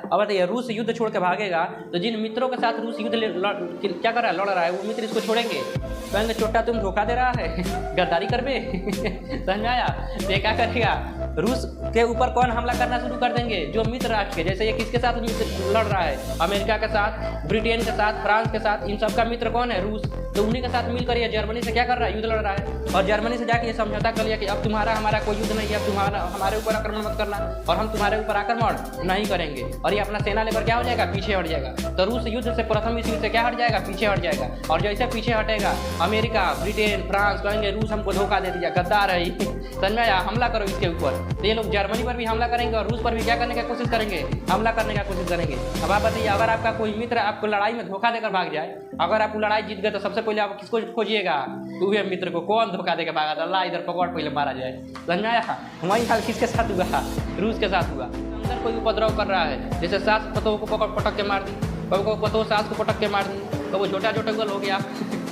अब बताइए, रूस युद्ध छोड़ के भागेगा तो जिन मित्रों के साथ रूस युद्ध क्या कर रहा है, लड़ रहा है, वो मित्र इसको छोड़ेंगे? कहेंगे छोटा तुम धोखा दे रहा है, गद्दारी कर बे। समझ में आया? ये क्या करेगा, रूस के ऊपर कौन हमला करना शुरू कर देंगे? जो मित्र राष्ट्र के, जैसे ये किसके साथ लड़ रहा है, अमेरिका के साथ, ब्रिटेन के साथ, फ्रांस के साथ, इन सबका मित्र कौन है? रूस। तो उन्हीं के साथ मिलकर ये जर्मनी से क्या कर रहा है, युद्ध लड़ रहा है। और जर्मनी से जाके ये समझौता कर लिया कि अब तुम्हारा हमारा कोई युद्ध नहीं है, अब तुम्हारा हमारे ऊपर आक्रमण मत करना और हम तुम्हारे ऊपर आक्रमण नहीं करेंगे। और ये अपना सेना लेकर क्या हो जाएगा, पीछे हट जाएगा। तो रूस युद्ध से, प्रथम विश्व युद्ध से क्या हट जाएगा, पीछे हट जाएगा। और जैसे पीछे हटेगा, अमेरिका, ब्रिटेन, फ्रांस कहेंगे रूस हमको धोखा दे दिया, गद्दार है। समझ में आया? हमला करो इसके ऊपर। तो ये लोग जर्मनी पर भी हमला करेंगे और रूस पर भी क्या करने की कोशिश करेंगे, हमला करने की कोशिश करेंगे। अब आप बताइए, अगर आपका कोई मित्र आपको लड़ाई में धोखा देकर भाग जाए, अगर आप लड़ाई जीत गए तो सबसे पहले आप किसको खोजिएगा? हुए मित्र को। कौन धोखा देकर भागा था, अल्लाह इधर पकड़, पहले मारा जाए। समझ में आया? वही हाल किसके साथ हुआ, रूस के साथ हुआ। अंदर कोई उपद्रव कर रहा है, जैसे सास पतों को पटक के मार दी, कभी पतों सास को पटक के मार दी, तो वो छोटा छोटा गल हो गया।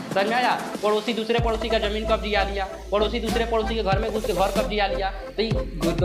समझ में आया? पड़ोसी दूसरे पड़ोसी का जमीन कब्जिया लिया, पड़ोसी दूसरे पड़ोसी के घर में घुस के घर कब्जिया लिया। तो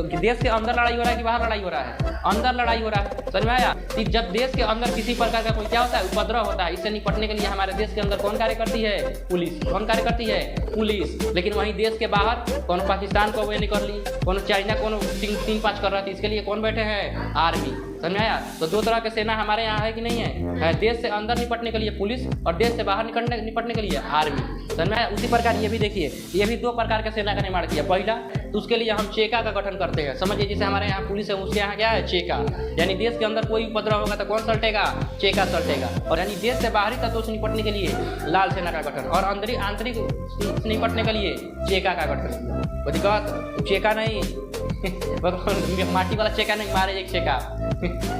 देश के अंदर लड़ाई हो रहा है कि बाहर लड़ाई हो रहा है? अंदर लड़ाई हो रहा है। समझ में आया? जब देश के अंदर किसी प्रकार का कोई क्या होता है, उपद्रव होता है, इससे निपटने के लिए हमारे देश के अंदर कौन कार्य करती है, पुलिस। कौन कार्य करती है, पुलिस। लेकिन वहीं देश के बाहर कौन पाकिस्तान को नहीं कर ली, कौन चाइना को 3-5 कर रहा था, इसके लिए कौन बैठे हैं, आर्मी। समझ में आया? तो दो तरह के सेना हमारे यहाँ है कि नहीं है? देश से अंदर निपटने के लिए पुलिस और देश से बाहर निपटने के लिए आर्मी। समझ में आया? उसी प्रकार ये भी देखिए, ये भी 2 प्रकार के सेना का निर्माण किया। पहला तो उसके लिए हम चेका का गठन करते हैं। समझिए, जैसे हमारे यहाँ पुलिस है, उसके यहाँ क्या है, चेका। यानी देश के अंदर कोई उपद्रव होगा तो कौन सल्टेगा, चेका सल्टेगा। और यानी देश से बाहरी तत्वों से निपटने के लिए लाल सेना का गठन, और आंतरिक निपटने के लिए चेका का गठन। वो दिक्कत चेका नहीं, माटी वाला चेका नहीं, मारे एक चेका।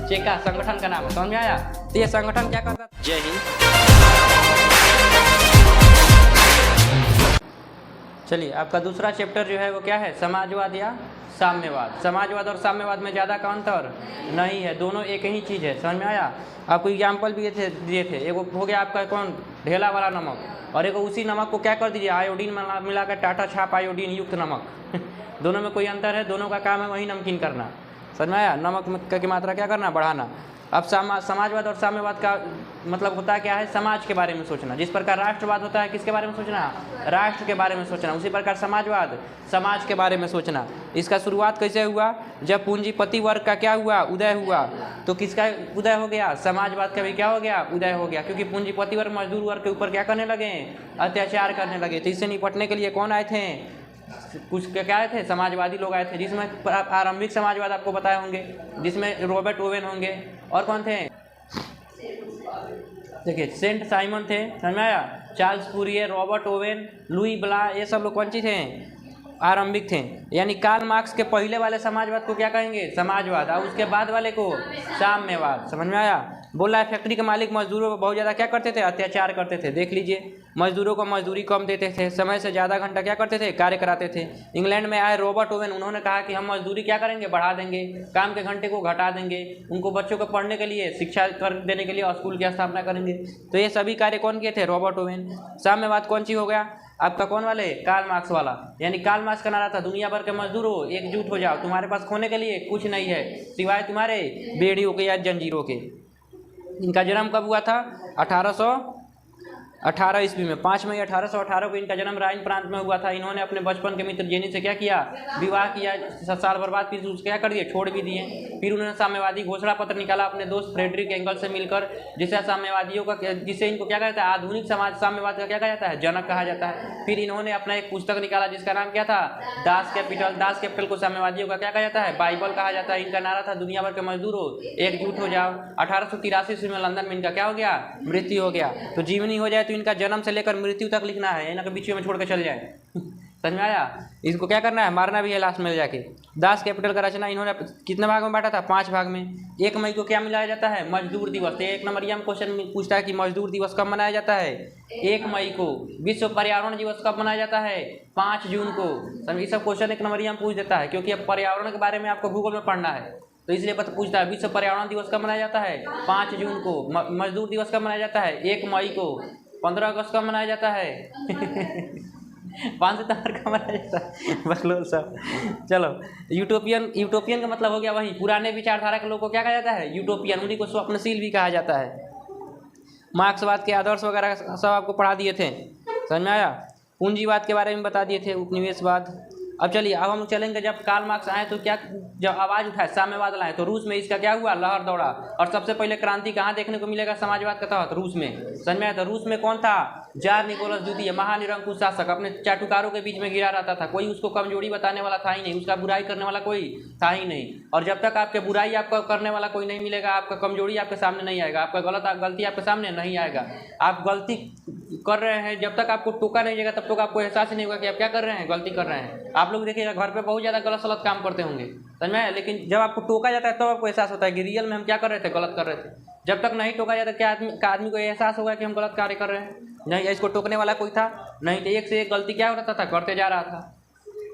चेका संगठन का नाम है। समझ में आया? तो ये संगठन क्या करता है? जय हिंद। चलिए, आपका दूसरा चैप्टर जो है वो क्या है, समाजवाद या साम्यवाद। समाजवाद और साम्यवाद में ज़्यादा का अंतर नहीं है, दोनों एक ही चीज़ है। समझ में आया? आपको एग्जाम्पल भी दिए थे। एगो हो गया आपका कौन, ढेला वाला नमक, और एगो उसी नमक को क्या कर दीजिए, आयोडीन मिला कर टाटा छाप आयोडीन युक्त नमक। दोनों में कोई अंतर है? दोनों का काम है वही नमकीन करना। समझ में आया? नमक की मात्रा क्या करना, बढ़ाना। अब समाजवाद और साम्यवाद का मतलब होता है क्या है, समाज के बारे में सोचना। जिस प्रकार राष्ट्रवाद होता है किसके बारे में सोचना, राष्ट्र के बारे में सोचना, उसी प्रकार समाजवाद समाज के बारे में सोचना। इसका शुरुआत कैसे हुआ, जब पूंजीपति वर्ग का क्या हुआ, उदय हुआ। तो किसका उदय हो गया, समाजवाद का भी क्या हो गया, उदय हो गया। क्योंकि पूंजीपति वर्ग मजदूर वर्ग के ऊपर क्या करने लगे, अत्याचार करने लगे। तो इससे निपटने के लिए कौन आए थे, कुछ क्या आए थे, समाजवादी लोग आए थे। जिसमें आरंभिक समाजवाद आपको बताए होंगे, जिसमें रॉबर्ट ओवेन होंगे, और कौन थे, देखिए सेंट साइमन थे। समझ में आया? Charles Fourier, Robert Owen, Louis Blanc, ये सब लोग कौन सी थे, आरंभिक थे। यानी कार्ल मार्क्स के पहले वाले समाजवाद को क्या कहेंगे, समाजवाद, और उसके बाद वाले को साम्यवाद। समझ में आया? बोला है फैक्ट्री के मालिक मजदूरों को बहुत ज़्यादा क्या करते थे, अत्याचार करते थे। देख लीजिए, मजदूरों को मजदूरी कम देते थे, समय से ज़्यादा घंटा क्या करते थे, कार्य कराते थे। इंग्लैंड में आए रॉबर्ट ओवेन, उन्होंने कहा कि हम मजदूरी क्या करेंगे, बढ़ा देंगे, काम के घंटे को घटा देंगे, उनको बच्चों को पढ़ने के लिए, शिक्षा कर देने के लिए स्कूल की स्थापना करेंगे। तो ये सभी कार्य कौन किए थे, रॉबर्ट ओवेन। साम्यवाद कौन सी हो गया आपका, कौन वाले, कार्ल मार्क्स वाला। यानी कार्ल मार्क्स का नारा था, दुनिया भर के मजदूरों एकजुट हो जाओ, तुम्हारे पास खोने के लिए कुछ नहीं है सिवाय तुम्हारे बेड़ियों के या जंजीरों के। इनका जन्म कब हुआ था, 1818 ईस्वी में, 5 मई 1818 को इनका जन्म राइन प्रांत में हुआ था। इन्होंने अपने बचपन के मित्र जेनी से क्या किया, विवाह किया, 7 साल बर्बाद, फिर उसको क्या कर दिए, छोड़ भी दिए। फिर उन्होंने साम्यवादी घोषणा पत्र निकाला अपने दोस्त फ्रेडरिक एंगल से मिलकर, जिसे साम्यवादियों का, जिसे इनको क्या कहता है, आधुनिक समाज साम्यवाद का क्या कहा जाता है, जनक कहा जाता है। फिर इन्होंने अपना एक पुस्तक निकाला जिसका नाम क्या था, दास कैपिटल को साम्यवादियों का क्या कहा जाता है, बाइबल कहा जाता है। इनका नारा था, दुनिया भर के मजदूरों एकजुट हो जाओ। 1883 ईस्वी में लंदन में इनका क्या हो गया, मृत्यु हो गया। तो जीवनी हो जाए तो इनका जन्म से लेकर मृत्यु तक लिखना है, इनके बीच में छोड़ के चल जाए। समझ में आया? इसको क्या करना है, मारना भी है लास्ट में जाके। दास कैपिटल का रचना इन्होंने कितने भाग में बांटा था, 5 भाग में। 1 मई को क्या मिलाया जाता है, मजदूर दिवस। तो 1 नंबर में क्वेश्चन पूछता है कि मजदूर दिवस कब मनाया जाता है, 1 मई को। विश्व पर्यावरण दिवस कब मनाया जाता है, 5 जून को। समझिए, सब क्वेश्चन 1 नंबर में पूछ देता है, क्योंकि अब पर्यावरण के बारे में आपको भूगोल में पढ़ना है, तो इसलिए पूछता है विश्व पर्यावरण दिवस कब मनाया जाता है, 5 जून को। मजदूर दिवस कब मनाया जाता है, 1 मई को। 15 अगस्त कब मनाया जाता है 5 सितंबर का मनाया जाता है, बकलोल सब। चलो, यूटोपियन का मतलब हो गया वही पुराने विचारधारा के लोगों को क्या कहा जाता है, यूटोपियन, उन्हीं को स्वप्नशील भी कहा जाता है। मार्क्सवाद के आदर्श वगैरह सब आपको पढ़ा दिए थे, समझ में आया। पूंजीवाद के बारे में बता दिए थे, उपनिवेशवाद। अब चलिए, अब हम चलेंगे, जब कार्ल मार्क्स आए तो क्या, जब आवाज़ उठाए साम्यवाद लाए तो रूस में इसका क्या हुआ, लहर दौड़ा। और सबसे पहले क्रांति कहाँ देखने को मिलेगा समाजवाद का तहत, रूस में, समझ में आया। तो रूस में कौन था, जार निकोलस द्वितीय, महानिरंकुश शासक, अपने चाटुकारों के बीच में गिरा रहता था, कोई उसको कमजोरी बताने वाला था ही नहीं, उसका बुराई करने वाला कोई था ही नहीं। और जब तक आपके बुराई आपको करने वाला कोई नहीं मिलेगा, आपका कमजोरी आपके सामने नहीं आएगा, आपका गलती आपके सामने नहीं आएगा। आप गलती कर रहे हैं, जब तक आपको टोका नहीं जाएगा तब तक आपको एहसास ही नहीं होगा कि आप क्या कर रहे हैं, गलती कर रहे हैं। आप लोग देखिएगा घर पे बहुत ज़्यादा गलत सलत काम करते होंगे, समझ में, लेकिन जब आपको टोका जाता है तो आपको एहसास होता है कि रियल में हम क्या कर रहे थे, गलत कर रहे थे। जब तक नहीं टोका जाता क्या आदमी को एहसास होगा कि हम गलत कार्य कर रहे हैं, नहीं, इसको टोकने वाला कोई था नहीं, तो एक से एक गलती क्या होता था, करते जा रहा था।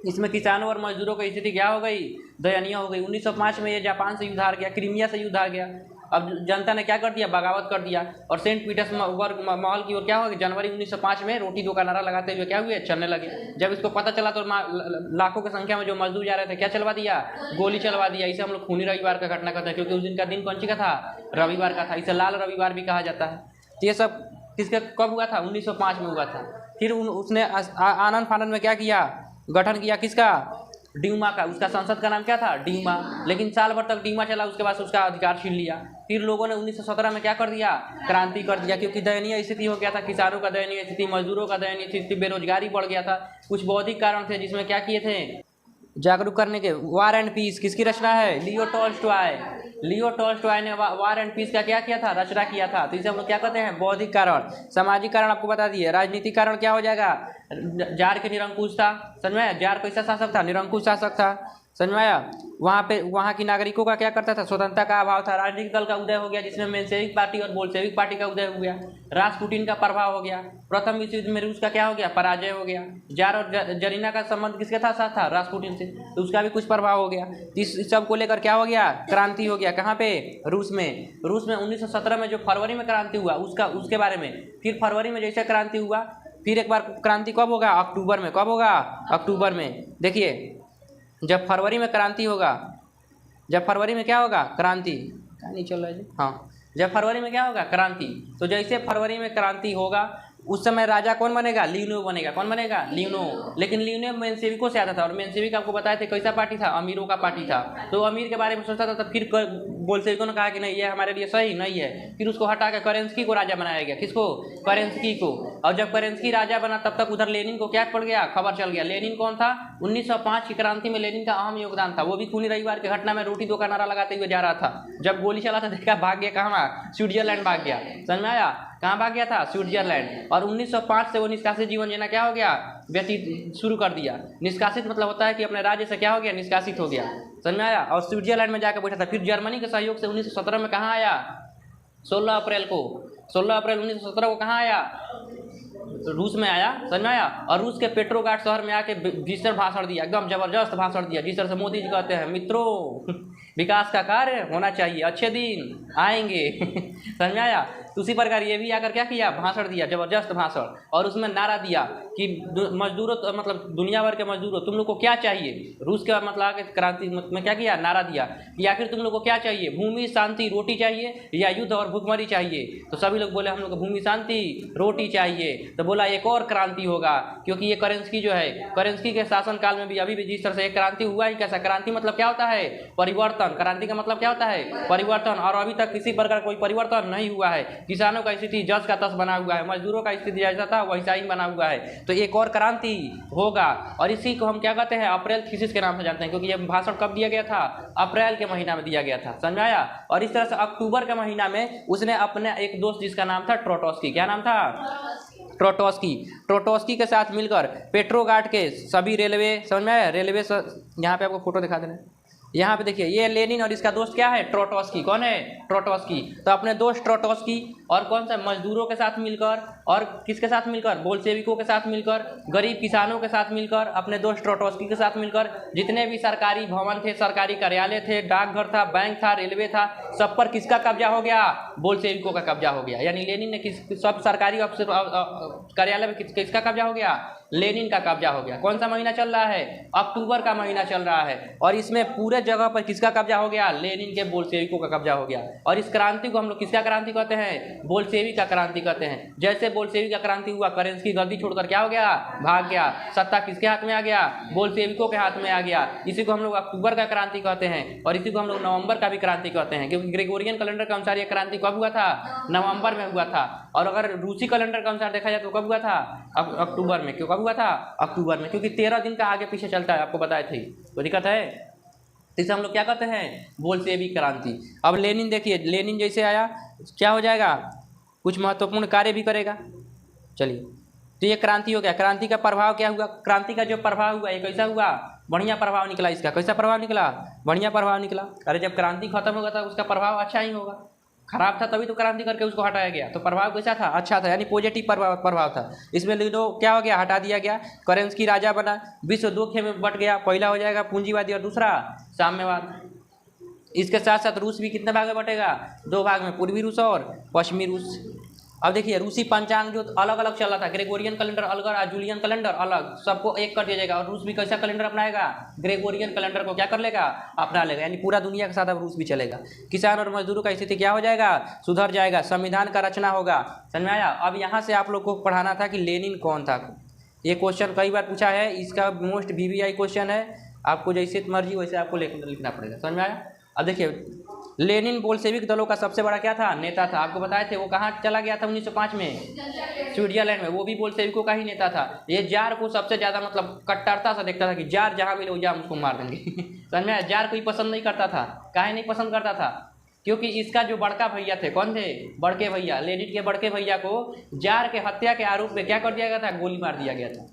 इसमें किसानों और मजदूरों की स्थिति क्या हो गई, दयनीय हो गई। 1905 में ये जापान से युद्ध हार गया, क्रीमिया से युद्ध हार गया। अब जनता ने क्या कर दिया, बगावत कर दिया, और सेंट पीटर्सबर्ग महल की ओर क्या हो गया, जनवरी 1905 में रोटी दो का नारा लगाते हुए क्या हुए, चलने लगे। जब इसको पता चला तो लाखों की संख्या में जो मजदूर जा रहे थे क्या चलवा दिया, गोली चलवा दिया। इसे हम लोग खूनी रविवार का घटना कहते हैं, क्योंकि उस दिन का दिन कौन सी का था, रविवार का था, इसे लाल रविवार भी कहा जाता है। तो ये सब किसका कब हुआ था, 1905 में हुआ था। फिर उसने आनंद फानंद में क्या किया, गठन किया किसका, ड्यूमा का। उसका संसद का नाम क्या था, ड्यूमा। लेकिन साल भर तक ड्यूमा चला, उसके बाद उसका अधिकार छीन लिया। फिर लोगों ने 1917 में क्या कर दिया, क्रांति कर दिया, क्योंकि दयनीय स्थिति हो गया था, किसानों का दयनीय स्थिति, मजदूरों का दयनीय स्थिति, बेरोजगारी बढ़ गया था। कुछ बौद्धिक कारण थे जिसमें क्या किए थे, जागरूक करने के। वार एंड पीस किसकी रचना है, लियो टॉल्स्टॉय। लियो टॉल्स्टॉय ने वार एंड पीस का क्या किया था, रचना किया था। तो इसे हम लोग क्या कहते हैं, बौद्धिक कारण। सामाजिक कारण आपको बता दिए। राजनीतिक कारण क्या हो जाएगा, जार के निरंकुश था, समझ में आया। जार कैसा शासक था, निरंकुश शासक था, समझ में आया। वहाँ की नागरिकों का क्या करता था, स्वतंत्रता का अभाव था। राजनीतिक दल का उदय हो गया, जिसमें मेंशेविक पार्टी और बोल्शेविक पार्टी का उदय हो गया। रासपुटिन का प्रभाव हो गया। प्रथम विश्व युद्ध में रूस का क्या हो गया, पराजय हो गया। जार और जरीना का संबंध किसके साथ था, रासपुटिन से, तो उसका भी कुछ प्रभाव हो गया। इस सब को लेकर क्या हो गया, क्रांति हो गया। कहाँ पे, रूस में। रूस में 1917 में जो फरवरी में क्रांति हुआ उसके बारे में। फिर फरवरी में जैसे क्रांति हुआ, फिर एक बार क्रांति कब होगा, अक्टूबर में। कब होगा, अक्टूबर में। देखिए, जब फरवरी में क्रांति होगा, जब फरवरी में क्या होगा, क्रांति, क्या नहीं चल रहा है, हाँ, जब फरवरी में क्या होगा, क्रांति। तो जैसे फरवरी में क्रांति होगा, उस समय राजा कौन बनेगा, लियोनो बनेगा। कौन बनेगा, लियोनो। लेकिन लियोनो मेंशेविकों से आता था, और मेंशेविक आपको बताए थे कैसा पार्टी था, अमीरों का पार्टी था। तो अमीर के बारे में सोचता था। तब फिर बोल्शेविकों ने कहा कि नहीं, ये हमारे लिए सही नहीं है। फिर उसको हटा के करेंस्की को राजा बनाया गया। किसको, करेंस्की को। और जब करेंस्की राजा बना, तब तक उधर लेनिन को क्या पड़ गया, खबर चल गया। लेनिन कौन था, 1905 की क्रांति में लेनिन का अहम योगदान था। वो भी खूनी रविवार की घटना में रोटी दो का नारा लगाते हुए जा रहा था। जब गोली चला था, देखा भाग गया, कहाँ, स्विट्जरलैंड भाग गया। समझ में आया, कहाँ भाग गया था, स्विट्जरलैंड। और 1905 से वो निष्कासित जीवन जीना क्या हो गया, व्यतीत शुरू कर दिया। निष्कासित मतलब होता है कि अपने राज्य से क्या हो गया, निष्कासित हो गया, समझ में आया। और स्विट्जरलैंड में जाकर बैठा था। फिर जर्मनी के सहयोग से 1917 में कहाँ आया, 16 अप्रैल 1917 को कहाँ आया, रूस में आया, समझ में आया। और रूस के पेट्रोग्राड शहर में आके जिस तरह भाषण दिया, एकदम जबरदस्त भाषण दिया, जिस तरह से मोदी जी कहते हैं, मित्रों विकास का कार्य होना चाहिए, अच्छे दिन आएंगे समझ में आया। तो उसी प्रकार ये भी आकर क्या किया, भाषण दिया, जबरदस्त भाषण। और उसमें नारा दिया कि मजदूरों, मतलब दुनिया भर के मजदूरों, तुम लोग को क्या चाहिए। रूस के मतलब क्रांति में क्या किया, नारा दिया कि आखिर तुम लोग को क्या चाहिए, भूमि शांति रोटी चाहिए या युद्ध और भुखमरी चाहिए। तो सभी लोग बोले हम लोग को भूमि शांति रोटी चाहिए। तो बोला एक और क्रांति होगा, क्योंकि ये करेंस्की जो है, करेंस्की के शासन काल में भी अभी भी जिस तरह से एक क्रांति हुआ ही कैसा। क्रांति मतलब क्या होता है, परिवर्तन। क्रांति का मतलब क्या होता है, परिवर्तन। और अभी तक किसी प्रकार कोई परिवर्तन नहीं हुआ है। किसानों का स्थिति जस का तस बना हुआ है, मजदूरों का स्थिति जैसा था वैसा ही बना हुआ है। तो एक और क्रांति होगा। और इसी को हम क्या कहते हैं, अप्रैल थीसिस के नाम से जानते हैं, क्योंकि ये भाषण कब दिया गया था, अप्रैल के महीना में दिया गया था, समझ आया। और इस तरह से अक्टूबर के महीना में उसने अपने एक दोस्त जिसका नाम था ट्रोटोस्की, क्या नाम था, ट्रोटोस्की के साथ मिलकर पेट्रोग्राड के सभी रेलवे, समझ में आया, रेलवे यहाँ पे आपको फोटो दिखा देना, यहाँ पे देखिए, ये लेनिन और इसका दोस्त क्या है, ट्रोटोस्की। कौन है, ट्रोटोस्की। तो अपने दोस्त ट्रोटोस्की और कौन सा, मजदूरों के साथ मिलकर, और किसके साथ मिलकर, बोल्शेविकों के साथ मिलकर, गरीब किसानों के साथ मिलकर, अपने दोस्त ट्रोटोस्की के साथ मिलकर, जितने भी सरकारी भवन थे, सरकारी कार्यालय थे, डाकघर था, बैंक था, रेलवे था, सब पर किसका कब्जा हो गया, बोल्शेविकों का कब्जा हो गया। यानी लेनिन ने सब सरकारी कार्यालय में किसका कब्जा हो गया, लेनिन का कब्जा हो गया। कौन सा महीना चल रहा है? अक्टूबर का महीना चल रहा है। और इसमें पूरे जगह पर किसका कब्जा हो गया? लेनिन के बोल्शेविकों का कब्जा हो गया। और इस क्रांति को हम लोग किसका क्रांति कहते हैं? बोल्शेविक का क्रांति कहते हैं। जैसे बोल्शेविक का क्रांति हुआ, करेंस्की गद्दी छोड़कर क्या हो गया? भाग गया। सत्ता किसके हाथ में आ गया? बोल्शेविकों के हाथ में आ गया। इसी को हम लोग अक्टूबर का क्रांति कहते हैं और इसी को हम लोग नवंबर का भी क्रांति कहते हैं, क्योंकि ग्रेगोरियन कैलेंडर के अनुसार ये क्रांति कब हुआ था? नवंबर में हुआ था। और अगर रूसी कैलेंडर के अनुसार देखा जाए तो कब हुआ था? अक्टूबर में। क्यों कब हुआ था? अक्टूबर में, क्योंकि 13 दिन का आगे पीछे चलता है, आपको बताए थे। कोई दिक्कत है? इसे हम लोग क्या कहते हैं? बोल्शेविक क्रांति। अब लेनिन देखिए, लेनिन जैसे आया क्या हो जाएगा? कुछ महत्वपूर्ण कार्य भी करेगा। चलिए, तो ये क्रांति हो गया। क्रांति का प्रभाव क्या हुआ? क्रांति का जो प्रभाव हुआ ये कैसा हुआ? बढ़िया प्रभाव निकला इसका। कैसा प्रभाव निकला? बढ़िया प्रभाव निकला। अरे जब क्रांति खत्म होगा था उसका प्रभाव अच्छा ही होगा। खराब था तभी तो क्रांति करके उसको हटाया गया, तो प्रभाव कैसा था? अच्छा था, यानी पॉजिटिव प्रभाव था। इसमें लिडो क्या हो गया? हटा दिया गया। करेंस्की राजा बना। विश्व दो खेमे में बट गया। पहला हो जाएगा पूंजीवादी और दूसरा साम्यवाद। इसके साथ साथ रूस भी कितने भाग में बटेगा? 2 भाग में, पूर्वी रूस और पश्चिमी रूस। अब देखिए, रूसी पंचांग जो अलग अलग चल रहा था, ग्रेगोरियन कैलेंडर अलग और जूलियन कैलेंडर अलग, सबको एक कर दिया जाएगा। और रूस भी कैसा कैलेंडर अपनाएगा? ग्रेगोरियन कैलेंडर को क्या कर लेगा? अपना लेगा। यानी पूरा दुनिया के साथ अब रूस भी चलेगा। किसान और मजदूरों का स्थिति क्या हो जाएगा? सुधर जाएगा। संविधान का रचना होगा। समझ में आया? अब यहाँ से आप लोग को पढ़ाना था कि लेनिन कौन था। ये क्वेश्चन कई बार पूछा है, इसका मोस्ट VVI क्वेश्चन है। आपको जैसे मर्जी वैसे आपको लिखना पड़ेगा। समझ में आया? अब देखिए, लेनिन बोल्शेविक दलों का सबसे बड़ा क्या था? नेता था। आपको बताए थे वो कहाँ चला गया था 1905 में? स्विट्जरलैंड में। वो भी बोल्शेविकों का ही नेता था। ये जार को सबसे ज़्यादा मतलब कट्टरता से देखता था कि जार जहाँ मिले वो हम उसको मार देंगे। समझ में आया? जार कोई पसंद नहीं करता था। काहे नहीं पसंद करता था? क्योंकि इसका जो बड़का भैया थे, कौन थे? बड़के भैया। लेनिन के बड़के भैया को जार के हत्या के आरोप में क्या कर दिया गया था? गोली मार दिया गया था।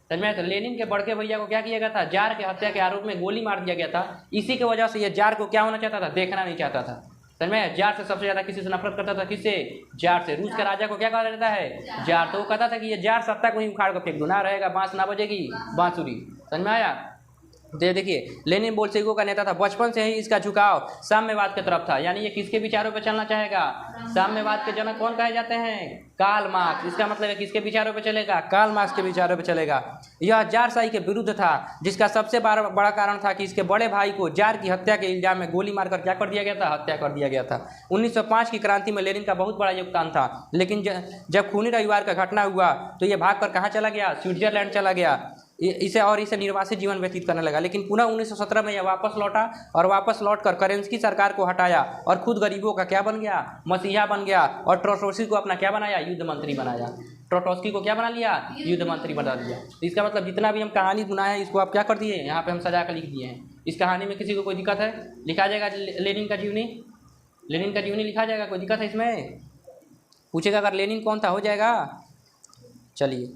समझ में आया? तो लेनिन के बड़के भैया को क्या किया गया था? जार के हत्या के आरोप में गोली मार दिया गया था। इसी की वजह से ये जार को क्या होना चाहता था? देखना नहीं चाहता था। समझ में? जार से सबसे ज़्यादा किसी से नफरत करता था। किससे? जार से। रूस के राजा को क्या कहा जाता है? जार। तो वो कहता था कि ये जार सत्ता को ही उखाड़ कर फेंक दो, ना रहेगा बांस ना बजेगी बांसुरी। समझ में आया? देखिए, लेनिन बोल्शेविकों का नेता था। बचपन से ही इसका झुकाव साम्यवाद की तरफ था। यानी ये किसके विचारों पर चलना चाहेगा? साम्यवाद के जनक कौन कहे जाते हैं? Karl Marx. इसका मतलब है किसके विचारों पर चलेगा? कार्ल मार्क्स के विचारों पर चलेगा। यह जारशाही के विरुद्ध था, जिसका सबसे बड़ा कारण था कि इसके बड़े भाई को जार की हत्या के इल्जाम में गोली मारकर क्या कर दिया गया था? हत्या कर दिया गया था। 1905 की क्रांति में लेनिन का बहुत बड़ा योगदान था। लेकिन जब खूनी रविवार का घटना हुआ तो ये भागकर कहाँ चला गया? स्विट्जरलैंड चला गया। इसे निर्वासित जीवन व्यतीत करने लगा। लेकिन पुनः 1917 में यह वापस लौटा और वापस लौटकर करेंस्की सरकार को हटाया और खुद गरीबों का क्या बन गया? मसीहा बन गया। और ट्रोट्स्की को अपना क्या बनाया? युद्ध मंत्री बनाया। ट्रोट्स्की को क्या बना लिया? युद्ध मंत्री बना दिया। इसका मतलब जितना भी हम कहानी सुनाए हैं इसको आप क्या कर दिए? यहाँ पे हम सजा कर लिख दिए हैं। इस कहानी में किसी को कोई दिक्कत है? लिखा जाएगा लेनिन का जीवनी। लेनिन का जीवनी लिखा जाएगा। कोई दिक्कत है इसमें? पूछेगा अगर लेनिन कौन था, हो जाएगा। चलिए,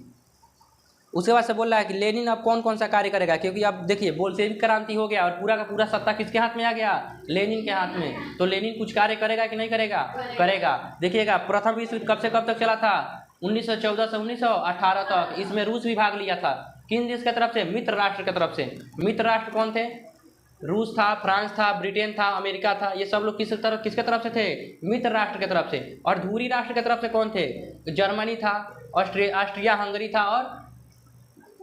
उसके बाद से बोल रहा है कि लेनिन अब कौन कौन सा कार्य करेगा, क्योंकि अब देखिए बोल्शेविक क्रांति हो गया और पूरा का पूरा सत्ता किसके हाथ में आ गया? लेनिन के हाथ में। तो लेनिन कुछ कार्य करेगा कि नहीं करेगा? करेगा। देखिएगा, प्रथम विश्व युद्ध कब से कब तक चला था? 1914 से 1918 तक। इसमें रूस भी भाग लिया था। किन देश की तरफ से? मित्र राष्ट्र की तरफ से। मित्र राष्ट्र कौन थे? रूस था, फ्रांस था, ब्रिटेन था, अमेरिका था। ये सब लोग किसके तरफ से थे? मित्र राष्ट्र की तरफ से। और धूरी राष्ट्र की तरफ से कौन थे? जर्मनी था, ऑस्ट्रिया हंगरी था,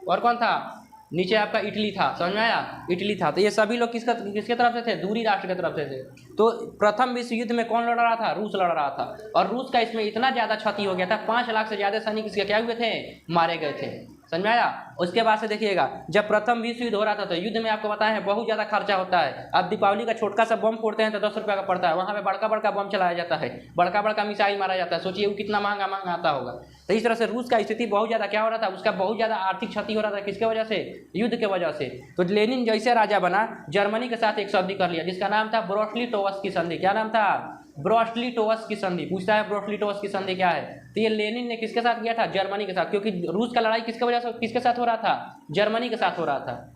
और कौन था? नीचे आपका इटली था। समझ में आया? इटली था। तो ये सभी लोग किसके तरफ से थे? दूरी राष्ट्र की तरफ से थे। तो प्रथम विश्व युद्ध में कौन लड़ रहा था? रूस लड़ रहा था। और रूस का इसमें इतना ज़्यादा क्षति हो गया था, 5 लाख से ज़्यादा सैनिक इसके क्या हुए थे? मारे गए थे। समझ में आया? उसके बाद से देखिएगा, जब प्रथम विश्व युद्ध हो रहा था तो युद्ध में आपको बताया है बहुत ज़्यादा खर्चा होता है। अब दीपावली का छोटका सा बम फोड़ते हैं तो 10 रुपये का पड़ता है, वहाँ पे बड़का बड़का बम चलाया जाता है, बड़का बड़का मिसाइल मारा जाता है। सोचिए वो कितना महंगा आता होगा। तो इस तरह से रूस का स्थिति बहुत ज़्यादा क्या हो रहा था? उसका बहुत ज़्यादा आर्थिक क्षति हो रहा था। किसके वजह से? युद्ध के वजह से। तो लेनिन जैसे राजा बना, जर्मनी के साथ एक संधि कर लिया जिसका नाम था ब्रोस्टलिटोवस्क की संधि। क्या नाम था? ब्रोस्टलिटोवस्क की संधि। पूछता है ब्रोस्टलिटोवस्क की संधि क्या है? तो ये लेनिन ने किसके साथ किया था? जर्मनी के साथ। क्योंकि रूस का लड़ाई किसके वजह से किसके साथ हो रहा था? जर्मनी के साथ हो रहा था।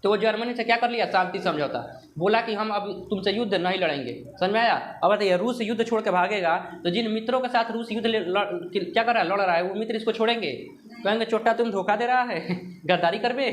तो वो जर्मनी से क्या कर लिया? शांति समझौता। बोला कि हम अब तुमसे युद्ध नहीं लड़ेंगे। समझ में आया? अब बताइए, रूस युद्ध छोड़ के भागेगा तो जिन मित्रों के साथ रूस युद्ध क्या कर रहा है? लड़ रहा है, वो मित्र इसको छोड़ेंगे? कहेंगे चोट्टा तुम धोखा दे रहा है, गद्दारी कर बे।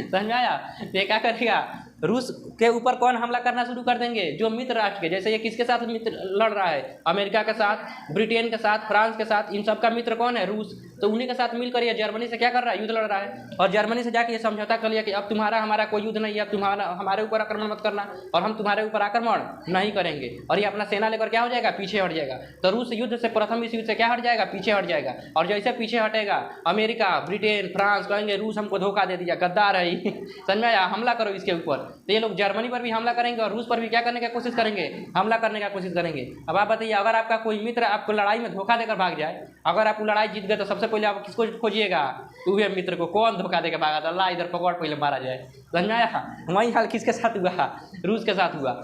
समझ में आया? ये क्या करेगा? रूस के ऊपर कौन हमला करना शुरू कर देंगे? जो मित्र राष्ट्र के। जैसे ये किसके साथ मित्र लड़ रहा है? अमेरिका के साथ, ब्रिटेन के साथ, फ्रांस के साथ। इन सब का मित्र कौन है? रूस। तो उन्हीं के साथ मिलकर ये जर्मनी से क्या कर रहा है, युद्ध लड़ रहा है। और जर्मनी से जाके ये समझौता कर लिया कि अब तुम्हारा हमारा कोई युद्ध नहीं है, अब तुम्हारा हमारे ऊपर आक्रमण मत करना और हम तुम्हारे ऊपर आक्रमण नहीं करेंगे। और ये अपना सेना लेकर क्या हो जाएगा, पीछे हट जाएगा। तो रूस युद्ध से, प्रथम विश्व युद्ध से क्या हट जाएगा, पीछे हट जाएगा। और जैसे पीछे हटेगा अमेरिका, ब्रिटेन, फ्रांस कहेंगे रूस हमको धोखा दे दिया, गद्दार है समझ में आया, हमला करो इसके ऊपर। तो ये लोग जर्मनी पर भी हमला करेंगे और रूस पर भी क्या करने की कोशिश करेंगे, हमला करने का कोशिश करेंगे। अब आप बताइए, अगर आपका कोई मित्र आपको लड़ाई में धोखा देकर भाग जाए, अगर आप लड़ाई जीत गए तो सबसे पहले आप किसको खोजिएगा, वही मित्र को। कौन धोखा देकर भागा था, ला इधर पकड़, पहले मारा जाए। समझ में आया। वही हाल किसके साथ हुआ, रूस के साथ हुआ।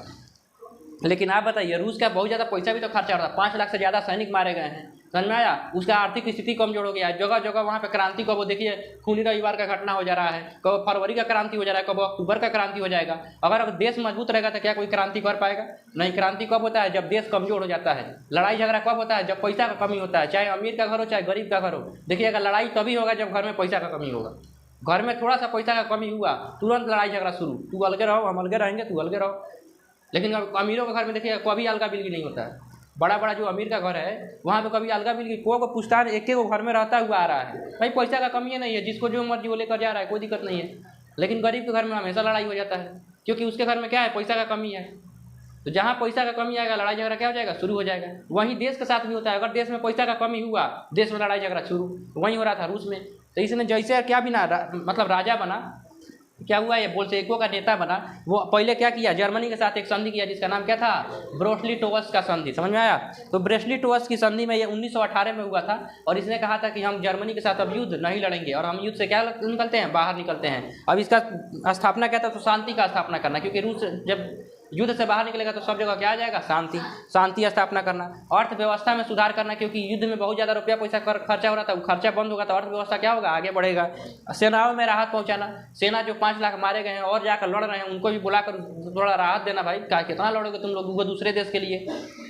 लेकिन आप बताइए, रूस का बहुत ज़्यादा पैसा भी तो खर्चा हो रहा है, 5 लाख से ज़्यादा सैनिक मारे गए हैं। समझ में आया। उसका आर्थिक स्थिति कमजोर हो गया है, जगह जगह वहाँ पे क्रांति को, वो देखिए खूनी रविवार का घटना हो जा रहा है, कब फरवरी का क्रांति हो जा रहा है, कब अक्टूबर का क्रांति हो जाएगा। अगर देश मजबूत रहेगा तो क्या कोई क्रांति कर पाएगा, नहीं। क्रांति कब होता है, जब देश कमजोर हो जाता है। लड़ाई झगड़ा कब होता है, जब पैसा का कमी होता है, चाहे अमीर का घर हो चाहे गरीब का घर हो। देखिएगा लड़ाई तभी होगा जब घर में पैसा का कमी होगा। घर में थोड़ा सा पैसा का कमी हुआ, तुरंत लड़ाई झगड़ा शुरू, तू अलगे रहो, हम अलगे रहेंगे, तू अलगे रहो। लेकिन अमीरों के घर में देखिएगा कभी अलगा बिल्गी नहीं होता है। बड़ा बड़ा जो अमीर का घर है वहाँ पे कभी अलगा बिल्गी, को पुश्तान एक एक घर में रहता हुआ आ रहा है। भाई पैसा का कमी है नहीं है, जिसको जो मर्जी वो लेकर जा रहा है, कोई दिक्कत नहीं है। लेकिन गरीब के घर में हमेशा लड़ाई हो जाता है, क्योंकि उसके घर में क्या है, पैसा का कमी है। तो जहाँ पैसा का कमी आएगा लड़ाई झगड़ा क्या हो जाएगा, शुरू हो जाएगा। वहीं देश के साथ भी होता है, अगर देश में पैसा का कमी हुआ, देश में लड़ाई झगड़ा शुरू। वहीं हो रहा था रूस में। तो इसने जैसे क्या बिना मतलब राजा बना, क्या हुआ, ये बोल्शेविकों का नेता बना। वो पहले क्या किया, जर्मनी के साथ एक संधि किया जिसका नाम क्या था, ब्रेसलिट-लिटोवस्क का संधि। समझ में आया। तो ब्रेसलिट-लिटोवस्क की संधि में ये 1918 में हुआ था। और इसने कहा था कि हम जर्मनी के साथ अब युद्ध नहीं लड़ेंगे और हम युद्ध से क्या निकलते हैं, बाहर निकलते हैं। अब इसका स्थापना क्या था, तो शांति का स्थापना करना, क्योंकि रूस जब युद्ध से बाहर निकलेगा तो सब जगह क्या आ जाएगा, शांति। शांति स्थापना करना, अर्थव्यवस्था में सुधार करना, क्योंकि युद्ध में बहुत ज़्यादा रुपया पैसा खर्चा हो रहा था, वो खर्चा बंद होगा तो अर्थव्यवस्था क्या होगा, आगे बढ़ेगा। सेनाओं में राहत पहुंचाना, सेना जो 5 लाख मारे गए हैं और जाकर लड़ रहे हैं उनको भी बुलाकर थोड़ा राहत देना। भाई क्या कितना लड़ोगे तुम लोग वो दूसरे देश के लिए।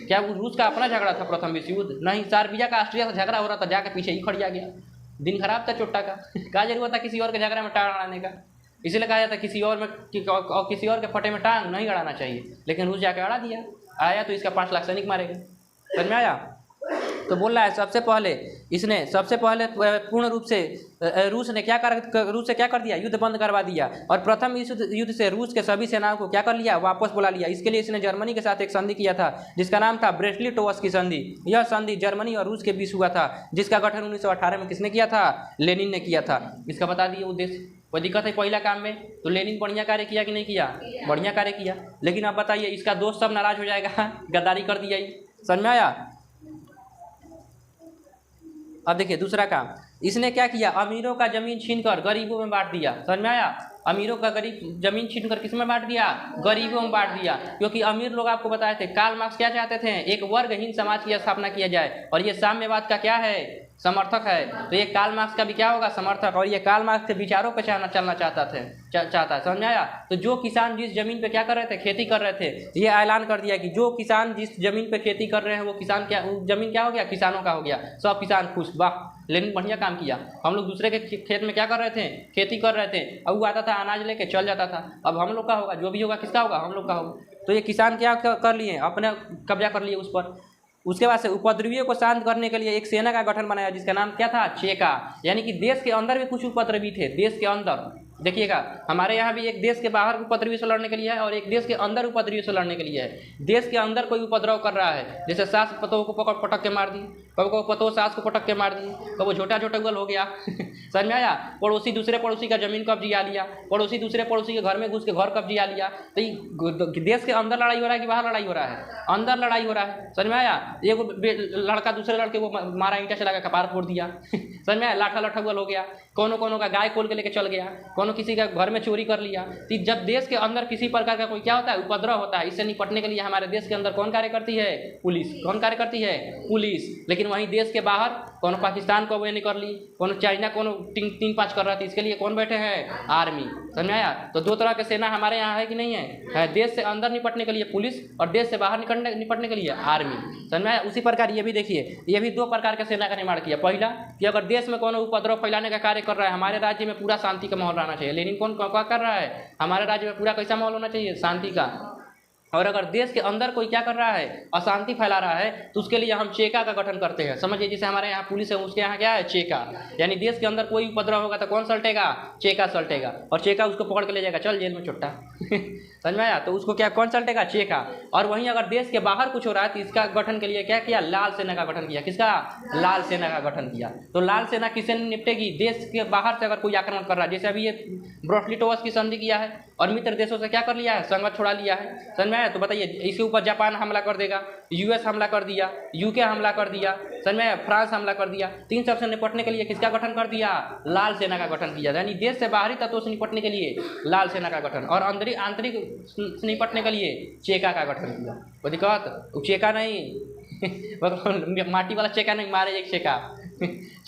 क्या वो रूस का अपना झगड़ा था प्रथम विश्व युद्ध, नहीं। सार्बिया का ऑस्ट्रिया से झगड़ा हो रहा था, जाकर पीछे ही खड़िया गया। दिन खराब था चोट्टा का, क्या जरूरत था किसी और के झगड़े में टांग अड़ाने का। इसलिए कहा जाता है किसी और के फटे में टांग नहीं अड़ाना चाहिए। लेकिन रूस जाके अड़ा दिया, आया तो इसका 5 लाख सैनिक मारे गए। समझ में आया। तो बोल रहा है सबसे पहले पूर्ण रूप से रूस से क्या कर दिया, युद्ध बंद करवा दिया। और प्रथम युद्ध से रूस के सभी सेनाओं को क्या कर लिया, वापस बुला लिया। इसके लिए इसने जर्मनी के साथ एक संधि किया था जिसका नाम था ब्रेसलिट-लिटोवस्क की संधि। यह संधि जर्मनी और रूस के बीच हुआ था, जिसका गठन 1918 में किसने किया था, लेनिन ने किया था। इसका बता दिए उद्देश्य। कोई दिक्कत है पहला काम में, तो लेनिन बढ़िया कार्य किया कि नहीं किया, बढ़िया कार्य किया। लेकिन अब बताइए इसका दोस्त सब नाराज हो जाएगा, गद्दारी कर दिया। समझ में आया। अब देखिए दूसरा काम इसने क्या किया, अमीरों का जमीन छीनकर गरीबों में बांट दिया। समझ में आया। अमीरों का गरीब जमीन छीनकर किस में बांट दिया, गरीबों में बांट दिया। क्योंकि अमीर लोग आपको बताए थे, कार्ल मार्क्स क्या चाहते थे, एक वर्गहीन समाज की स्थापना किया जाए। और ये साम्यवाद का क्या है, समर्थक है। तो ये कार्ल मार्क्स का भी क्या होगा, समर्थक। और ये कार्ल मार्क्स के विचारों पर चलना चाहता है। समझ में आया। तो जो किसान जिस जमीन पे क्या कर रहे थे, खेती कर रहे थे, ये ऐलान कर दिया कि जो किसान जिस जमीन पे खेती कर रहे हैं वो किसान क्या, जमीन क्या हो गया, किसानों का हो गया। सब किसान खुश, वाह लेनिन बढ़िया काम किया। हम लोग दूसरे के खेत में क्या कर रहे थे, खेती कर रहे थे। अब वो आता था अनाज लेके चल जाता था। अब हम लोग का होगा, जो भी होगा किसका होगा, हम लोग का होगा। तो ये किसान क्या कर लिए, अपने कब्जा कर लिए उस पर। उसके बाद से उपद्रवियों को शांत करने के लिए एक सेना का गठन बनाया जिसका नाम क्या था, चेका। यानी कि देश के अंदर भी कुछ उपद्रवी थे, देश के अंदर। देखिएगा हमारे यहाँ भी एक देश के बाहर उपद्रवी से लड़ने के लिए है और एक देश के अंदर उपद्रवी से लड़ने के लिए है। देश के अंदर कोई उपद्रव कर रहा है, जैसे सास पतोह को पटक के मार दी, कब पतोह सास को पटक के मार दी, कब वो झोटा उगल हो गया समझ में आया। पड़ोसी दूसरे पड़ोसी का जमीन कब्जिया लिया, पड़ोसी दूसरे पड़ोसी के घर में घुस के घर कब्जिया लिया। तो देश के अंदर लड़ाई हो रहा है कि बाहर लड़ाई हो रहा है, अंदर लड़ाई हो रहा है। समझ में आया। एक लड़का दूसरे लड़के को मारा, ईंटा चला के कपार फोड़ दिया समझ में आया। लाठा उगल हो गया, कोनो का गाय खोल के लेके चल गया, कोनो किसी का घर में चोरी कर लिया। तो जब देश के अंदर किसी प्रकार का कोई क्या होता है, उपद्रव होता है, इससे निपटने के लिए हमारे देश के अंदर कौन कार्य करती है, पुलिस। कौन कार्य करती है, पुलिस। लेकिन वहीं देश के बाहर कोनो पाकिस्तान को वो नहीं कर ली, कोनो चाइना कोनो 3-5 कर रहा था, इसके लिए कौन बैठे हैं, आर्मी। समझ में आया। तो 2 तरह के सेना हमारे यहाँ है कि नहीं है, देश से अंदर निपटने के लिए पुलिस और देश से बाहर निपटने के लिए आर्मी। समझ में आया। उसी प्रकार ये भी देखिए, ये भी 2 प्रकार के सेना का निर्माण किया। पहला कि अगर देश में कोनो उपद्रव फैलाने का कार्य कर रहा है, हमारे राज्य में पूरा शांति का माहौल रहना चाहिए। लेकिन कौन क्या कर रहा है, हमारे राज्य में पूरा कैसा माहौल होना चाहिए, शांति का। और अगर देश के अंदर कोई क्या कर रहा है, अशांति फैला रहा है, तो उसके लिए हम चेका का गठन करते हैं। समझिए, जैसे हमारे यहाँ पुलिस है, उसके यहाँ क्या है, चेका। यानी देश के अंदर कोई उपद्रव होगा तो कौन सल्टेगा, चेका सल्टेगा, और चेका उसको पकड़ के ले जाएगा, चल जेल में चुट्टा समझ में आया। तो उसको क्या कौन सल्टेगा, चेका। और वहीं अगर देश के बाहर कुछ हो रहा है तो इसका गठन के लिए क्या किया, लाल सेना का गठन किया। किसका, लाल सेना का गठन किया। तो लाल सेना किससे निपटेगी, देश के बाहर से अगर कोई आक्रमण कर रहा है, जैसे अभी ये ब्रोटलिटोवस की संधि किया है और मित्र देशों से क्या कर लिया है, संगत छोड़ा लिया है। समझ में आया। तो बताइए, इसके ऊपर जापान हमला कर देगा, यूएस हमला कर दिया, यूके हमला कर दिया, समझ में आया, फ्रांस हमला कर दिया। तीन सबसे निपटने के लिए किसका गठन कर दिया, लाल सेना का गठन किया। यानी देश से बाहरी तत्वों से निपटने के लिए लाल सेना का गठन, और आंतरिक से निपटने के लिए चेका का गठन किया। वो दिक्कत, चेका नहीं माटी वाला चेका नहीं, मारे एक चेका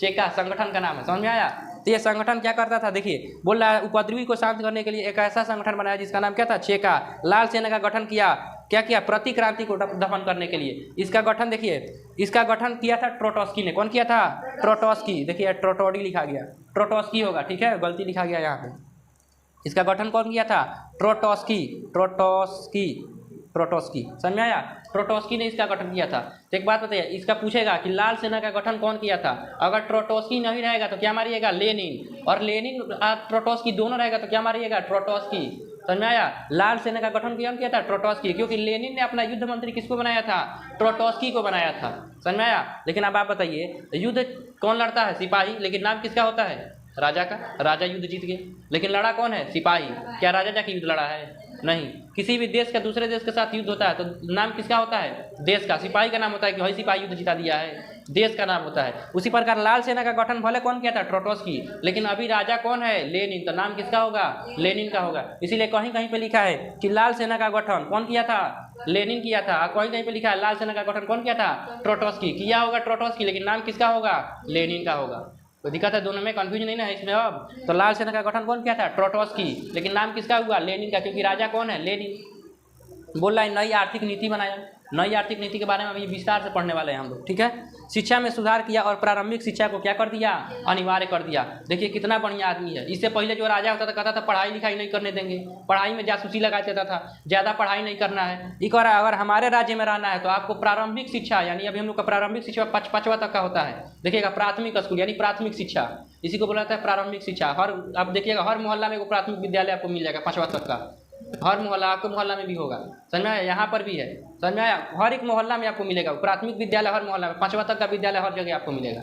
चेका संगठन का नाम है। समझ में आया। तो ये संगठन क्या करता था, देखिए बोल रहा है, उपद्रवी को शांत करने के लिए एक ऐसा संगठन बनाया जिसका नाम क्या था, चेका। लाल सेना का गठन किया, क्या किया, प्रतिक्रांति को दफन करने के लिए। इसका गठन देखिए, इसका गठन किया था ट्रोटोस्की ने। कौन किया था, ट्रोटोस्की। देखिए ट्रोटोडी लिखा गया, ट्रोटोस्की होगा, ठीक है, गलती लिखा गया यहाँ पे। इसका गठन कौन किया था, ट्रोटोस्की, ट्रोटोस्की, ट्रोटोस्की। समझ में आया। ट्रोटोस्की ने इसका गठन किया था। तो एक बात बताइए, इसका पूछेगा कि लाल सेना का गठन कौन किया था। अगर ट्रोटोस्की नहीं रहेगा तो क्या मारिएगा, लेनिन। और लेनिन ट्रोटोस्की दोनों रहेगा तो क्या मारिएगा, ट्रोटोस्की। समझ में आया। लाल सेना का गठन कौन किया था, ट्रोटोस्की, क्योंकि लेनिन ने अपना युद्ध मंत्री किसको बनाया था, ट्रोटोस्की को बनाया था। समझ में आया। लेकिन अब आप बताइए, युद्ध कौन लड़ता है, सिपाही, लेकिन नाम किसका होता है, राजा का। राजा युद्ध जीत गए, लेकिन लड़ा कौन है, सिपाही। क्या राजा जाके युद्ध लड़ा है, नहीं। किसी भी देश का दूसरे देश के साथ युद्ध होता है तो नाम किसका होता है, देश का। सिपाही का नाम होता है कि भाई सिपाही युद्ध जिता दिया है, देश का नाम होता है। उसी प्रकार लाल सेना का गठन भले कौन किया था, ट्रोटोस्की, लेकिन अभी राजा कौन है, लेनिन। तो नाम किसका होगा, लेनिन का होगा। इसीलिए कहीं कहीं पे लिखा है कि लाल सेना का गठन कौन किया था, लेनिन किया था। कहीं कहीं पे लिखा है लाल सेना का गठन कौन किया था, ट्रोटोस्की किया होगा, ट्रोटोस्की, लेकिन नाम किसका होगा, लेनिन का होगा। तो दिक्कत है, दोनों में कंफ्यूज नहीं ना है इसमें। अब तो लाल सेना का गठन कौन किया था, ट्रोटोस्की, लेकिन नाम किसका हुआ, लेनिन का, क्योंकि राजा कौन है, लेनिन। बोल रहा है नई आर्थिक नीति बनाया। नई आर्थिक नीति के बारे में अभी विस्तार से पढ़ने वाले हैं हम लोग, ठीक है। शिक्षा में सुधार किया और प्रारंभिक शिक्षा को क्या कर दिया, अनिवार्य कर दिया। देखिए कितना बढ़िया आदमी है। इससे पहले जो राजा होता था कहता था पढ़ाई लिखाई नहीं करने देंगे, पढ़ाई में जासूसी लगा देता था, ज़्यादा पढ़ाई नहीं करना है। एक बार अगर हमारे राज्य में रहना है तो आपको प्रारंभिक शिक्षा, यानी अभी हम लोग का प्रारंभिक शिक्षा 5वां तक का होता है। देखिएगा, प्राथमिक स्कूल यानी प्राथमिक शिक्षा, इसी को बोला जाता है प्रारंभिक शिक्षा। अब देखिएगा, हर मोहल्ला में वो प्राथमिक विद्यालय आपको मिल जाएगा 5वां तक का। हर मोहल्ला, आपके मोहल्ला में भी होगा, समझ में आया, यहाँ पर भी है, समझ में आया। हर एक मोहल्ला में आपको मिलेगा प्राथमिक विद्यालय, हर मोहल्ला में 5वां तक का विद्यालय हर जगह आपको मिलेगा,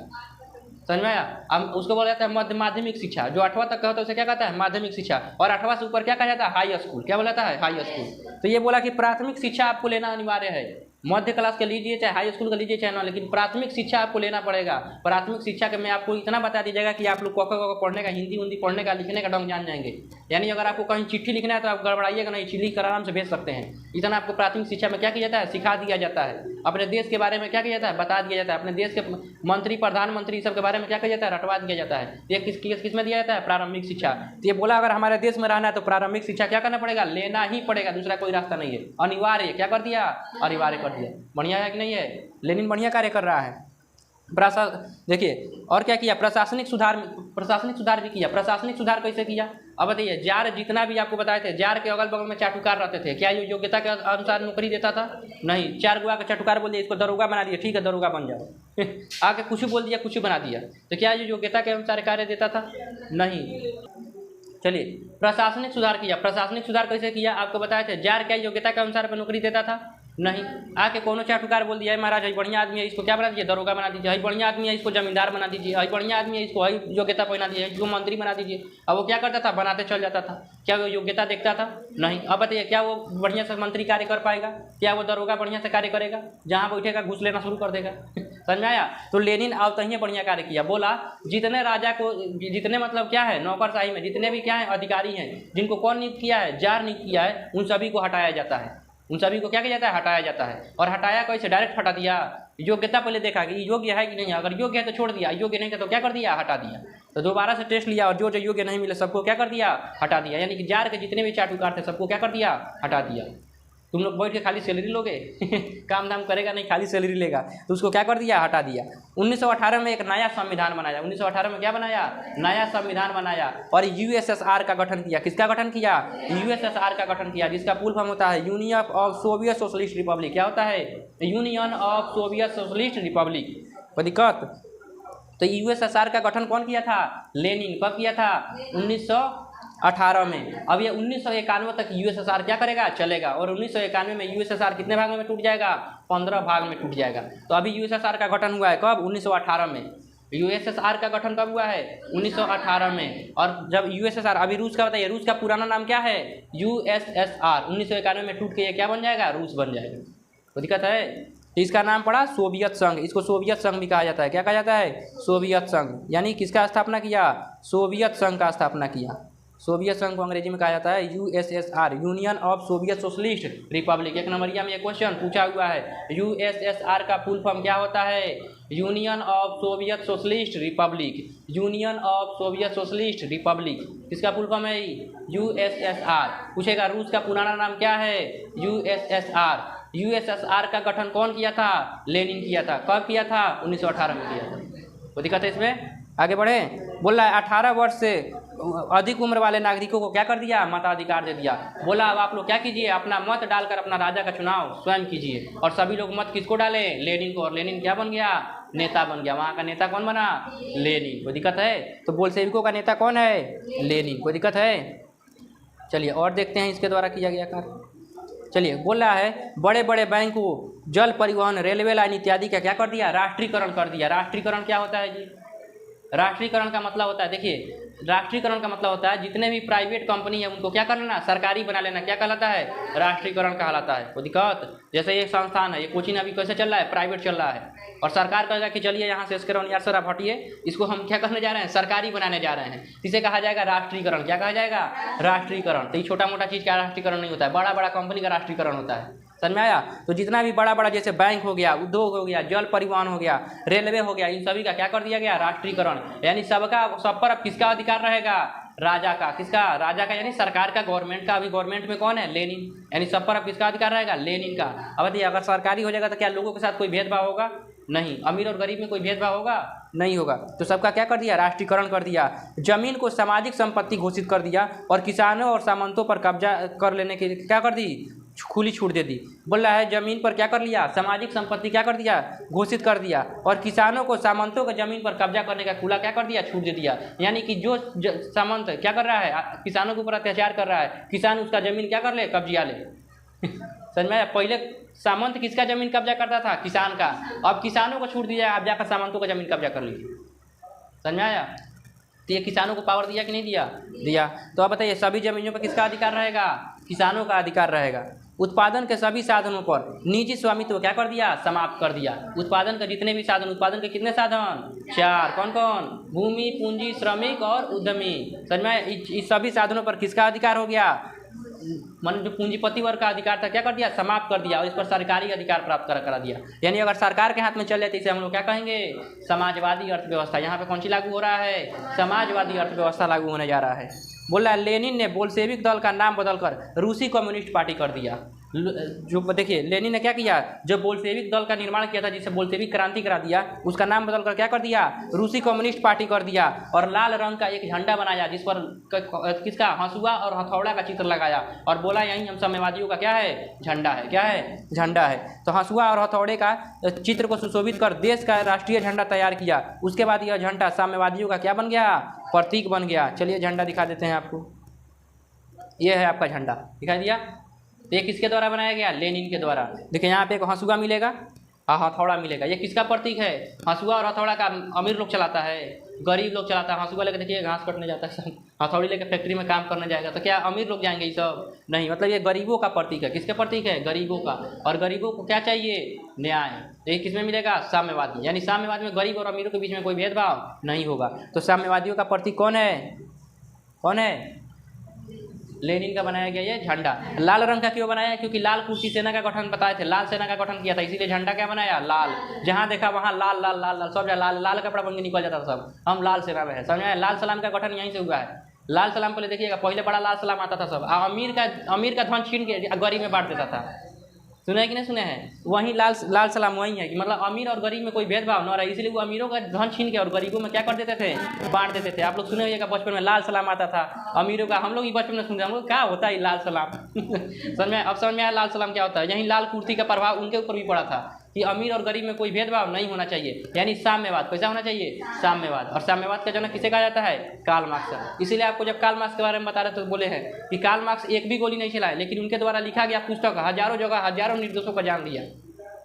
समझ में आया। अब उसको बोला जाता है माध्यमिक शिक्षा। जो 8वां तक का होता है उसे क्या कहता है, माध्यमिक शिक्षा। और 8वां से ऊपर क्या कहा जाता है, हाई स्कूल। क्या बोला जाता है, हाई स्कूल। तो ये बोला कि प्राथमिक शिक्षा आपको लेना अनिवार्य है। मध्य क्लास का लीजिए चाहे हाई स्कूल का लीजिए चाहे ना, लेकिन प्राथमिक शिक्षा आपको लेना पड़ेगा। प्राथमिक शिक्षा के में आपको इतना बता दीजिएगा कि आप लोग को पढ़ने का, हिंदी पढ़ने का, लिखने का ढंग जान जाएंगे। यानी अगर आपको कहीं चिट्ठी लिखना है तो आप गड़बड़ाइएगा नहीं, चिट्ठी कर आराम से भेज सकते हैं। इतना आपको प्राथमिक शिक्षा में क्या किया जाता है, सिखा दिया जाता है। अपने देश के बारे में क्या किया जाता है, बता दिया जाता है। अपने देश के मंत्री, प्रधानमंत्री सब के बारे में क्या किया जाता है, रटवा दिया जाता है। ये किस में दिया जाता है, प्रारंभिक शिक्षा। तो ये बोला अगर हमारे देश में रहना है तो प्रारंभिक शिक्षा क्या करना पड़ेगा, लेना ही पड़ेगा, दूसरा कोई रास्ता नहीं है, अनिवार्य। क्या कर दिया, अनिवार्य कर दिया। बढ़िया है कि नहीं है, लेनिन बढ़िया कार्य कर रहा है। देखिए और क्या किया, प्रशासनिक सुधार भी किया। प्रशासनिक सुधार कैसे किया, अब बताइए। जार जितना भी आपको बताए थे, जार के अगल बगल में चाटुकार रहते थे, क्या ये योग्यता के अनुसार नौकरी देता था, नहीं। 4 गुआ का चाटुकार बोल दिया, इसको दरोगा बना दिया, ठीक है दरोगा बन जाओ आके कुछ बोल दिया, कुछ बना दिया, तो क्या ये योग्यता के अनुसार कार्य देता था, नहीं। चलिए, प्रशासनिक सुधार किया। प्रशासनिक सुधार कैसे किया, आपको बताए थे। जार क्या योग्यता के अनुसार पर नौकरी देता था, नहीं। आके कोनो चाटुकार बोल दिया, महाराज है बढ़िया आदमी है, इसको क्या बना दीजिए, दरोगा बना दीजिए। है बढ़िया आदमी है, इसको जमींदार बना दीजिए। है बढ़िया आदमी है, इसको है योग्यता बना दीजिए, इसको मंत्री बना दीजिए। अब वो क्या करता था, बनाते चल जाता था। क्या वो योग्यता देखता था, नहीं। अब बताइए, क्या वो बढ़िया से मंत्री कार्य कर पाएगा, क्या वो दरोगा बढ़िया से कार्य करेगा, जहाँ बैठेगा घूस लेना शुरू कर देगा समझ में आया। तो लेनिन आवते ही बढ़िया कार्य किया। बोला जितने राजा को, जितने मतलब क्या है नौकरशाही में जितने भी क्या है अधिकारी हैं, जिनको कौन नियुक्त किया है, जार नियुक्त किया है, उन सभी को हटाया जाता है। उन सभी को क्या किया जाता है, हटाया जाता है। और हटाया कैसे, डायरेक्ट हटा दिया। योग्यता पहले देखा कि योग्य है कि नहीं, अगर योग्य है तो छोड़ दिया, योग्य नहीं था तो क्या कर दिया, हटा दिया। तो दोबारा से टेस्ट लिया और जो योग्य नहीं मिले सबको क्या कर दिया, हटा दिया। यानी कि जार के जितने भी चाटुकार थे सबको क्या कर दिया, हटा दिया। तुम लोग बैठ के खाली सैलरी लोगे काम धाम करेगा नहीं, खाली सैलरी लेगा। तो उसको क्या कर दिया, हटा दिया। 1918 में एक नया संविधान बनाया। 1918 में क्या बनाया, नया संविधान बनाया और यूएसएसआर का गठन किया। किसका गठन किया, यूएसएसआर का गठन किया, जिसका फुल फॉर्म होता है union of Soviet socialist Republic. क्या होता है, union of Soviet socialist Republic. कोई दिक्कत? तो यूएसएसआर का गठन कौन किया था, लेनिन। कब किया था, 1918 में। अब ये 1991 तक यूएसएसआर क्या करेगा, चलेगा। और 1991 में यूएसएसआर कितने भागों में टूट जाएगा, 15 भाग में टूट जाएगा। तो अभी यूएसएसआर का गठन हुआ है कब, 1918 में। यूएसएसआर का गठन कब हुआ है, 1918 में। और जब यूएसएसआर, अभी रूस का बताइए, रूस का पुराना नाम क्या है, यूएसएसआर। 1991 में टूट के ये क्या बन जाएगा, रूस बन जाएगा। तो दिक्कत है। तो इसका नाम पड़ा सोवियत संघ। इसको सोवियत संघ भी कहा जाता है। क्या कहा जाता है, सोवियत संघ। यानी किसका स्थापना किया, सोवियत संघ का स्थापना किया। सोवियत संघ को अंग्रेजी में कहा जाता है USSR, union of Soviet socialist Republic. एक नंबरिया में ये क्वेश्चन पूछा हुआ है, यूएसएसआर का फुल फॉर्म क्या होता है, union of Soviet socialist Republic. Union of Soviet socialist Republic किसका फुल फॉर्म है, यूएसएसआर। पूछेगा रूस का पुराना नाम क्या है, यूएसएसआर। यूएसएसआर का गठन कौन किया था, लेनिन किया था। कब किया था, 1918 में किया था। तो दिक्कत है इसमें। आगे बढ़े। बोल रहा है 18 वर्ष से अधिक उम्र वाले नागरिकों को क्या कर दिया, मताधिकार दे दिया। बोला अब आप लोग क्या कीजिए, अपना मत डालकर अपना राजा का चुनाव स्वयं कीजिए। और सभी लोग मत किसको डाले, लेनिन को। और लेनिन क्या बन गया, नेता बन गया। वहाँ का नेता कौन बना, लेनिन। कोई दिक्कत है। तो बोल्शेविकों का नेता कौन है, लेनिन। कोई दिक्कत है। चलिए और देखते हैं इसके द्वारा किया गया कार्य। चलिए बोल रहा है बड़े बड़े बैंक को, जल परिवहन, रेलवे लाइन इत्यादि का क्या कर दिया, राष्ट्रीयकरण कर दिया। राष्ट्रीयकरण क्या होता है जी, राष्ट्रीयकरण का मतलब होता है, देखिए राष्ट्रीयकरण का मतलब होता है जितने भी प्राइवेट कंपनी है उनको क्या कर लेना, सरकारी बना लेना। क्या कहलाता है, राष्ट्रीयकरण कहलाता है। कोई दिक्कत। जैसे ये संस्थान है, ये कोचिंग अभी कैसे चल रहा है, प्राइवेट चल रहा है। और सरकार कहेगा कि चलिए यहाँ से इसके यार सर आप हटिए, इसको हम क्या करने जा रहे हैं, सरकारी बनाने जा रहे हैं। इसे कहा जाएगा राष्ट्रीयकरण। क्या कहा जाएगा, राष्ट्रीयकरण। तो ये छोटा मोटा चीज़ का राष्ट्रीयकरण नहीं होता है, बड़ा बड़ा कंपनी का राष्ट्रीयकरण होता है। समझ में आया। तो जितना भी बड़ा बड़ा जैसे बैंक हो गया, उद्योग हो गया, जल परिवहन हो गया, रेलवे हो गया, इन सभी का क्या कर दिया गया, राष्ट्रीयकरण। यानी सबका, सब पर अब किसका अधिकार रहेगा, राजा का। किसका, राजा का, यानी सरकार का, गवर्नमेंट का। अभी गवर्नमेंट में कौन है, लेनिन। यानी सब पर अब किसका अधिकार रहेगा, लेनिन का। अब बताइए अगर सरकारी हो जाएगा तो क्या लोगों के साथ कोई भेदभाव होगा, नहीं। अमीर और गरीब में कोई भेदभाव होगा, नहीं होगा। तो सबका क्या कर दिया, राष्ट्रीयकरण कर दिया। जमीन को सामाजिक संपत्ति घोषित कर दिया और किसानों और सामंतों पर कब्जा कर लेने की क्या कर दी, खुली छूट दे दी। बोल रहा है जमीन पर क्या कर लिया, सामाजिक संपत्ति क्या कर दिया, घोषित कर दिया। और किसानों को सामंतों को जमीन पर कब्जा करने का खुला क्या कर दिया, छूट दे दिया। यानी कि जो सामंत क्या कर रहा है, किसानों के ऊपर अत्याचार कर रहा है, किसान उसका जमीन क्या कर ले, कब्जा ले। समझ में आया। पहले सामंत किसका जमीन कब्जा करता था, किसान का। अब किसानों को छूट दिया, आप जाकर सामंतों का जमीन कब्जा कर लीजिए। समझ में आया। तो ये किसानों को पावर दिया कि नहीं दिया, दिया। तो अब बताइए सभी जमीनों पर किसका अधिकार रहेगा, किसानों का अधिकार रहेगा। उत्पादन के सभी साधनों पर निजी स्वामित्व क्या कर दिया, समाप्त कर दिया। उत्पादन के जितने भी साधन, उत्पादन के कितने साधन, 4। कौन कौन, भूमि, पूंजी, श्रमिक और उद्यमी। समझ में, इस सभी साधनों पर किसका अधिकार हो गया, मन जो पूंजीपति वर्ग का अधिकार था क्या कर दिया, समाप्त कर दिया। और इस पर सरकारी अधिकार प्राप्त करा दिया। यानी अगर सरकार के हाथ में चल जाए तो इसे हम लोग क्या कहेंगे, समाजवादी अर्थव्यवस्था। यहाँ पे कौन सी लागू हो रहा है, समाजवादी अर्थव्यवस्था लागू होने जा रहा है। बोल रहा है लेनिन ने बोल्शेविक दल का नाम बदलकर रूसी कम्युनिस्ट पार्टी कर दिया। जो देखिए लेनिन ने क्या किया, जो बोल्शेविक दल का निर्माण किया था, जिसे बोल्शेविक क्रांति करा दिया, उसका नाम बदलकर क्या कर दिया, रूसी कम्युनिस्ट पार्टी कर दिया। और लाल रंग का एक झंडा बनाया जिस पर किसका, हंसुआ और हथौड़ा का चित्र लगाया। और बोला यही हम साम्यवादियों का क्या है, झंडा है। क्या है, झंडा है। तो हंसुआ और हथौड़े का चित्र को सुशोभित कर देश का राष्ट्रीय झंडा तैयार किया। उसके बाद यह झंडा साम्यवादियों का क्या बन गया, प्रतीक बन गया। चलिए झंडा दिखा देते हैं आपको। यह है आपका झंडा, दिखाई दिया। तो ये किसके द्वारा बनाया गया, लेनिन के द्वारा। देखिए यहाँ पे एक हंसुआ मिलेगा और हथौड़ा मिलेगा। ये किसका प्रतीक है, हंसुआ और हथौड़ा का अमीर लोग चलाता है, गरीब लोग चलाता है। हंसुआ लेकर देखिए घास कटने जाता है सब, हथौड़ी लेकर फैक्ट्री में काम करने जाएगा। तो क्या अमीर लोग जाएंगे ये सब, नहीं। मतलब ये गरीबों का प्रतीक है। किसके प्रतीक है, गरीबों का। और गरीबों को क्या चाहिए, न्याय। तो ये किसमें मिलेगा, साम्यवादी। यानी साम्यवाद में गरीब और अमीरों के बीच में कोई भेदभाव नहीं होगा। तो साम्यवादियों का प्रतीक कौन है, कौन है, लेनिन का बनाया गया ये झंडा। लाल रंग का क्यों बनाया, क्योंकि लाल कुर्सी सेना का गठन बताए थे, लाल सेना का गठन किया था, इसीलिए झंडा क्या बनाया, लाल। जहां देखा वहां लाल लाल लाल लाल, सब लाल लाल कपड़ा बन के निकल जाता था सब, हम लाल सेना में है। समझ में, लाल सलाम का गठन यहीं से हुआ है। लाल सलाम पहले देखिएगा, पहले बड़ा लाल सलाम आता था सब, अमीर का धन छीन के गरीब में बांट देता था। सुने कि नहीं सुने हैं? वहीं लाल सलाम वही है कि मतलब अमीर और गरीब में कोई भेदभाव न रहा, इसलिए वो अमीरों का धन छीन के और गरीबों में क्या कर देते थे, बांट देते थे। आप लोग सुने होइएगा बचपन में लाल सलाम आता था अमीरों का, हम लोग ही बचपन में सुनते, हम लोग क्या होता है लाल सलाम समझ में, अब समझ में आया लाल सलाम क्या होता है। यहीं लाल कुर्ती का प्रभाव उनके ऊपर भी पड़ा था कि अमीर और गरीब में कोई भेदभाव नहीं होना चाहिए, यानी साम्यवाद। कैसा होना चाहिए? साम्यवाद। और साम्यवाद का जनक किसे कहा जाता है? Karl Marx. इसीलिए आपको जब कार्ल मार्क्स के बारे में बता रहे तो बोले हैं कि कार्ल मार्क्स एक भी गोली नहीं चलाए, लेकिन उनके द्वारा लिखा गया पुस्तक हजारों जगह हजारों निर्दोषों का जान दिया,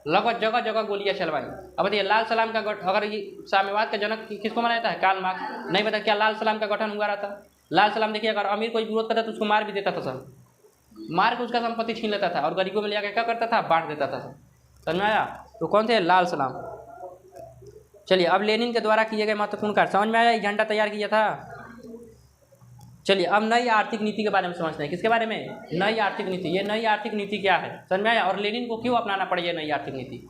लगभग जगह जगह गोलियां चलवाई। अब बताइए लाल सलाम का अगर ये साम्यवाद का जनक किसको माना जाता है? Karl Marx. नहीं बता क्या लाल सलाम का गठन हुआ रहता? लाल सलाम देखिए, अगर अमीर कोई विरोध करता तो उसको मार भी देता था सब, मार के उसका संपत्ति छीन लेता था और गरीबों में लेकर क्या करता था? बांट देता था। समझ में आया? तो कौन थे? लाल सलाम। चलिए अब लेनिन के द्वारा किए गए महत्वपूर्ण कार्य समझ में आया? एक झंडा तैयार किया था। चलिए अब नई आर्थिक नीति के बारे में समझते हैं। किसके बारे में? नई आर्थिक नीति। ये नई आर्थिक नीति क्या है समझ में आया? और लेनिन को क्यों अपनाना पड़ा ये नई आर्थिक नीति?